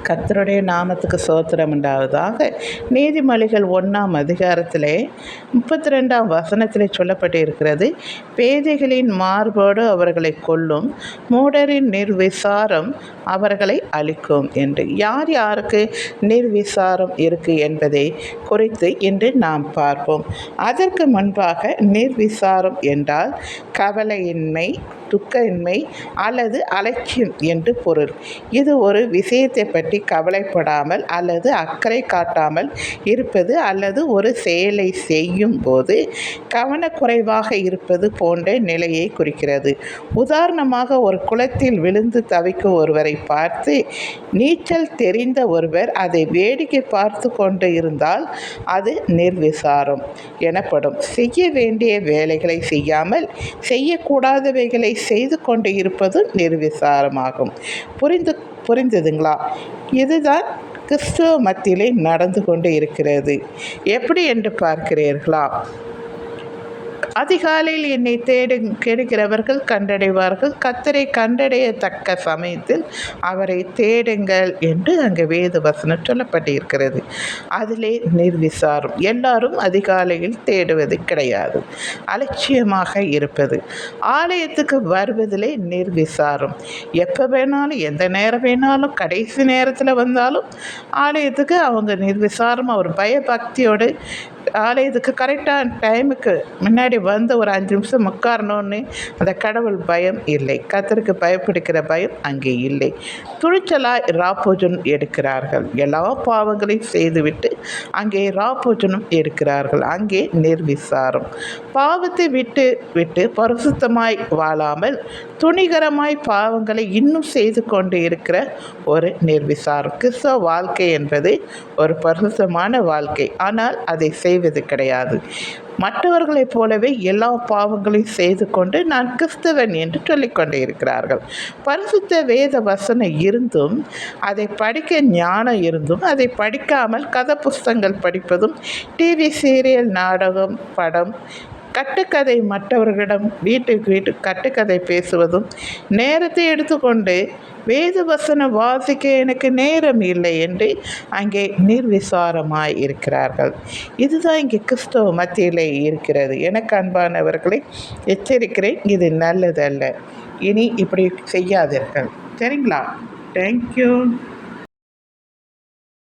கர்த்தருடைய நாமத்துக்கு சோத்திரம் உண்டாவதாக. நீதிமொழிகள் 1ஆம் அதிகாரத்திலே 32ஆம் வசனத்திலே சொல்லப்பட்டு இருக்கிறது, பேதைகளின் மார்போடு அவர்களை கொல்லும், மூடரின் நிர்விசாரம் அவர்களை அழிக்கும் என்று. யார் யாருக்கு நிர்விசாரம் இருக்கு என்பதை குறித்து இன்று நாம் பார்ப்போம். அதற்கு முன்பாக, நிர்விசாரம் என்றால் கவலையின்மை, துக்கமின்மை அல்லது அலட்சியம் என்று பொருள். இது ஒரு விஷயத்தை பற்றி கவலைப்படாமல் அல்லது அக்கறை காட்டாமல் இருப்பது அல்லது ஒரு செயலை செய்யும் போது கவனக்குறைவாக இருப்பது போன்ற நிலையை குறிக்கிறது. உதாரணமாக, ஒரு குளத்தில் விழுந்து தவிக்கும் ஒருவரை பார்த்து நீச்சல் தெரிந்த ஒருவர் அதை வேடிக்கை பார்த்து கொண்டு இருந்தால் அது நிர்விசாரம் எனப்படும். செய்ய வேண்டிய வேலைகளை செய்யாமல் செய்யக்கூடாதவைகளை செய்து கொண்டு இருப்பது நிர்விசாரமாகும். புரிந்ததுங்களா? இதுதான் கிறிஸ்துவ மத்தியிலே நடந்து கொண்டு இருக்கிறது. எப்படி என்று பார்க்கிறீர்களா? அதிகாலையில் என்னை கேட்கிறவர்கள் கண்டடைவார்கள், கர்த்தரை கண்டடையத்தக்க சமயத்தில் அவரை தேடுங்கள் என்று அங்கே வேத வசனம் சொல்லப்பட்டிருக்கிறது. அதிலே நிர்விசாரம். எல்லாரும் அதிகாலையில் தேடுவது கிடையாது, அலட்சியமாக இருப்பது. ஆலயத்துக்கு வருவதிலே நிர்விசாரம். எப்போ வேணாலும், எந்த நேரம் வேணாலும், கடைசி நேரத்தில் வந்தாலும் ஆலயத்துக்கு அவங்க நிர்விசாரம், ஒரு பயபக்தியோடு ஆலயத்துக்கு கரெக்டான டைமுக்கு முன்னாடி வந்து ஒரு 5 நிமிஷம் உட்காரணுன்னு அந்த கடவுள் பயம் இல்லை, கர்த்தருக்கு பயப்படுகிற பயம் அங்கே இல்லை. துணிச்சலாய் ராப்போஜனம் எடுக்கிறார்கள். எல்லா பாவங்களையும் செய்துவிட்டு அங்கே ராப்போஜனம் எடுக்கிறார்கள். அங்கே நிர்விசாரம். பாவத்தை விட்டு விட்டு பரிசுத்தமாய் வாழாமல் துணிகரமாய் பாவங்களை இன்னும் செய்து கொண்டு இருக்கிற ஒரு நிர்விசாரம். கிறிஸ்தவ வாழ்க்கை என்பது ஒரு பரிசுத்தமான வாழ்க்கை, ஆனால் அதை செய்வது கிடையாது. மற்றவர்களைப் போலவே எல்லா பாவங்களையும் செய்து கொண்டு நான் கிறிஸ்தவன் என்று சொல்லிக்கொண்டே இருக்கிறார்கள். பரிசுத்த வேத வசனம் இருந்தும், அதை படிக்க ஞானம் இருந்தும், அதை படிக்காமல் கதை புஸ்தகங்கள் படிப்பதும், டிவி சீரியல், நாடகம், படம், கட்டுக்கதை, மற்றவர்களிடம் வீட்டுக்கு கட்டுக்கதை பேசுவதும், நேரத்தை எடுத்துக்கொண்டு வேத வசனம் வாசிக்க எனக்கு நேரம் இல்லை என்று அங்கே நிர்விசாரமாய் இருக்கிறார்கள். இதுதான் இங்கே கிறிஸ்தவ மத்தியிலே இருக்கிறது. எனக்கு அன்பானவர்களை எச்சரிக்கிறேன், இது நல்லதல்ல. இனி இப்படி செய்யாதீர்கள். சரிங்களா? தேங்க்யூ.